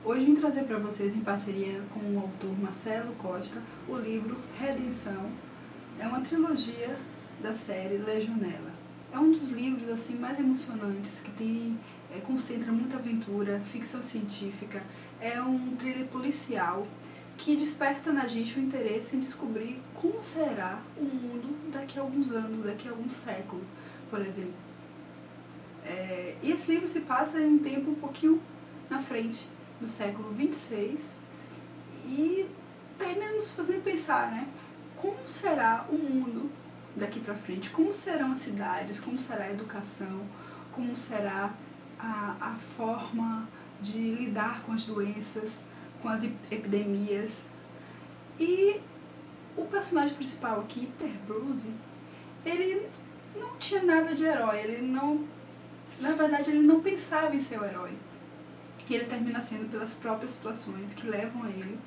Hoje vim trazer para vocês, em parceria com o autor Marcelo Costa, o livro Redenção. É uma trilogia da série Legionela. É um dos livros assim mais emocionantes, que concentra muita aventura, ficção científica. É um thriller policial que desperta na gente o interesse em descobrir como será o mundo daqui a alguns anos, daqui a alguns séculos, por exemplo. E esse livro se passa em um tempo um pouquinho na frente, do século 26, e termina nos fazendo pensar, né? Como será o mundo daqui para frente? Como serão as cidades? Como será a educação? Como será a forma de lidar com as doenças, com as epidemias? E o personagem principal aqui, Peter Bruce, ele não tinha nada de herói, na verdade ele não pensava em ser o herói. E ele termina sendo pelas próprias situações que levam ele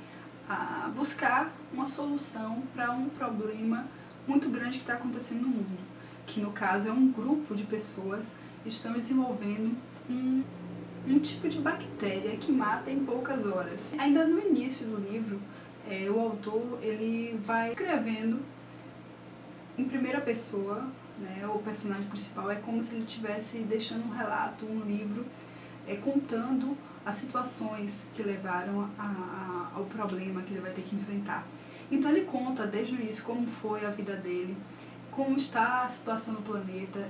a buscar uma solução para um problema muito grande que está acontecendo no mundo, que no caso é um grupo de pessoas que estão desenvolvendo um tipo de bactéria que mata em poucas horas. Ainda no início do livro, o autor ele vai escrevendo em primeira pessoa, né? O personagem principal é como se ele estivesse deixando um relato, um livro, contando as situações que levaram ao problema que ele vai ter que enfrentar. Então ele conta desde o início como foi a vida dele, como está a situação do planeta.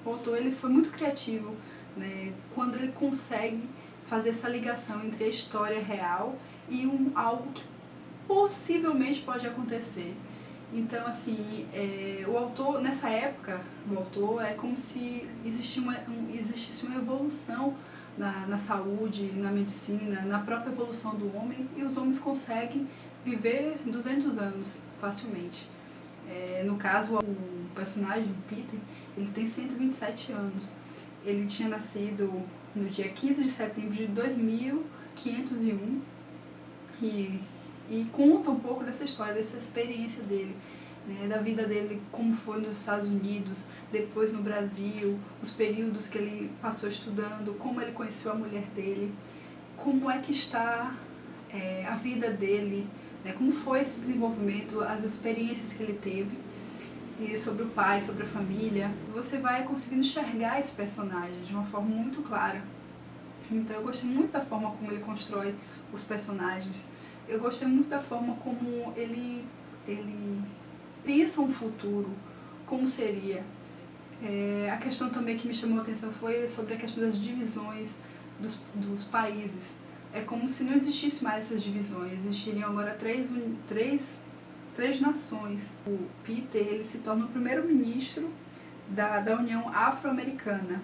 O autor ele foi muito criativo, né, quando ele consegue fazer essa ligação entre a história real e algo que possivelmente pode acontecer. Então, assim, o autor, nessa época, é como se existisse uma evolução na saúde, na medicina, na própria evolução do homem, e os homens conseguem viver 200 anos facilmente. No caso, o personagem, Peter, ele tem 127 anos. Ele tinha nascido no dia 15 de setembro de 2501 e conta um pouco dessa história, dessa experiência dele, né, da vida dele, como foi nos Estados Unidos, depois no Brasil, os períodos que ele passou estudando, como ele conheceu a mulher dele, como é que está a vida dele, né, como foi esse desenvolvimento, as experiências que ele teve, e sobre o pai, sobre a família. Você vai conseguindo enxergar esse personagem de uma forma muito clara. Então eu gostei muito da forma como ele constrói os personagens. Eu gostei muito da forma como ele pensa um futuro, como seria. A questão também que me chamou a atenção foi sobre a questão das divisões dos países. É como se não existisse mais essas divisões, existiriam agora três nações. O Peter ele se torna o primeiro-ministro da União Afro-Americana.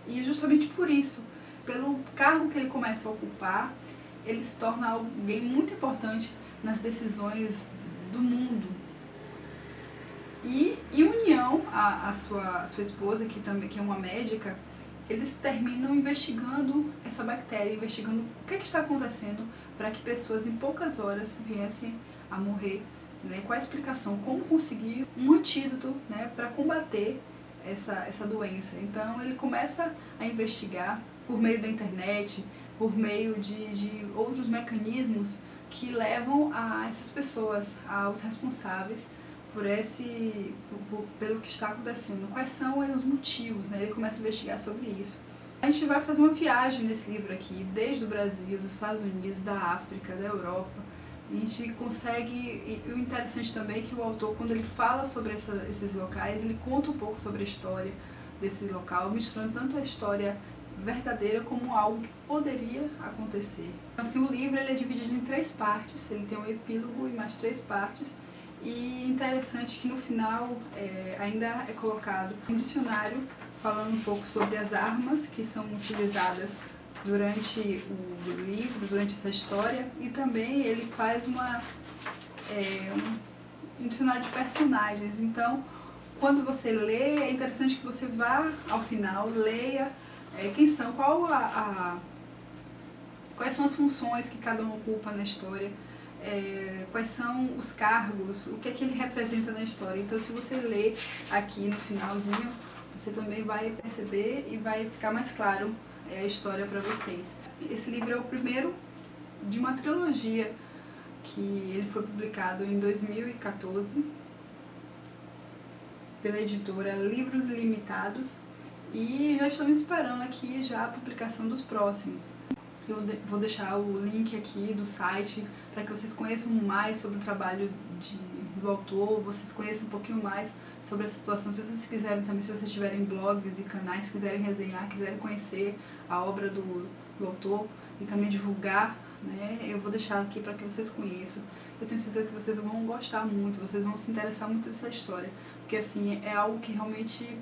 E justamente por isso, pelo cargo que ele começa a ocupar, ele se torna alguém muito importante nas decisões do mundo. E em união, a sua esposa, que é uma médica, eles terminam investigando essa bactéria, investigando o que está acontecendo para que pessoas em poucas horas viessem a morrer, né? Qual a explicação, como conseguir um antídoto, né, para combater essa doença. Então ele começa a investigar por meio da internet, por meio de outros mecanismos que levam a essas pessoas, aos responsáveis pelo que está acontecendo. Quais são os motivos, né? Ele começa a investigar sobre isso. A gente vai fazer uma viagem nesse livro aqui, desde o Brasil, dos Estados Unidos, da África, da Europa. A gente consegue, e o interessante também é que o autor, quando ele fala sobre esses locais, ele conta um pouco sobre a história desse local, misturando tanto a história verdadeira como algo que poderia acontecer. Assim, o livro ele é dividido em 3 partes, ele tem um epílogo e mais 3 partes, e interessante que no final ainda é colocado um dicionário falando um pouco sobre as armas que são utilizadas durante o livro, durante essa história, e também ele faz um dicionário de personagens. Então, quando você lê, é interessante que você vá ao final, leia quem são, quais são as funções que cada um ocupa na história, quais são os cargos, o que é que ele representa na história. Então, se você ler aqui no finalzinho, você também vai perceber e vai ficar mais claro a história para vocês. Esse livro é o primeiro de uma trilogia que ele foi publicado em 2014 pela editora Livros Ilimitados, e já estamos esperando aqui já a publicação dos próximos. Eu vou deixar o link aqui do site para que vocês conheçam mais sobre o trabalho do autor, vocês conheçam um pouquinho mais sobre a situação. Se vocês quiserem também, se vocês tiverem blogs e canais, quiserem resenhar, quiserem conhecer a obra do autor e também divulgar, né, eu vou deixar aqui para que vocês conheçam. Eu tenho certeza que vocês vão gostar muito, vocês vão se interessar muito nessa história, porque assim, é algo que realmente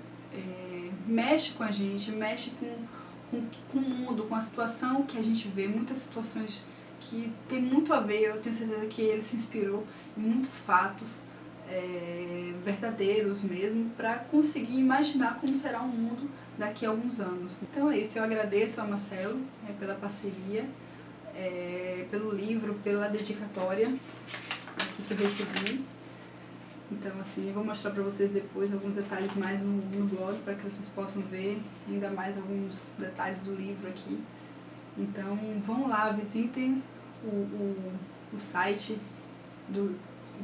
mexe com a gente, mexe com o mundo, com a situação que a gente vê, muitas situações que tem muito a ver. Eu tenho certeza que ele se inspirou em muitos fatos verdadeiros mesmo, para conseguir imaginar como será o mundo daqui a alguns anos. Então é isso, eu agradeço ao Marcelo pela parceria, pelo livro, pela dedicatória aqui que eu recebi. Então assim, eu vou mostrar para vocês depois alguns detalhes mais no blog, para que vocês possam ver ainda mais alguns detalhes do livro aqui. Então vão lá, visitem o site,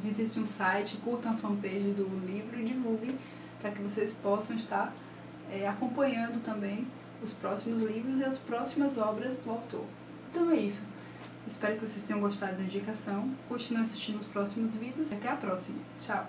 visitem um site, curtam a fanpage do livro e divulguem, para que vocês possam estar acompanhando também os próximos livros e as próximas obras do autor. Então é isso. Espero que vocês tenham gostado da indicação. Continuem assistindo os próximos vídeos. Até a próxima. Tchau!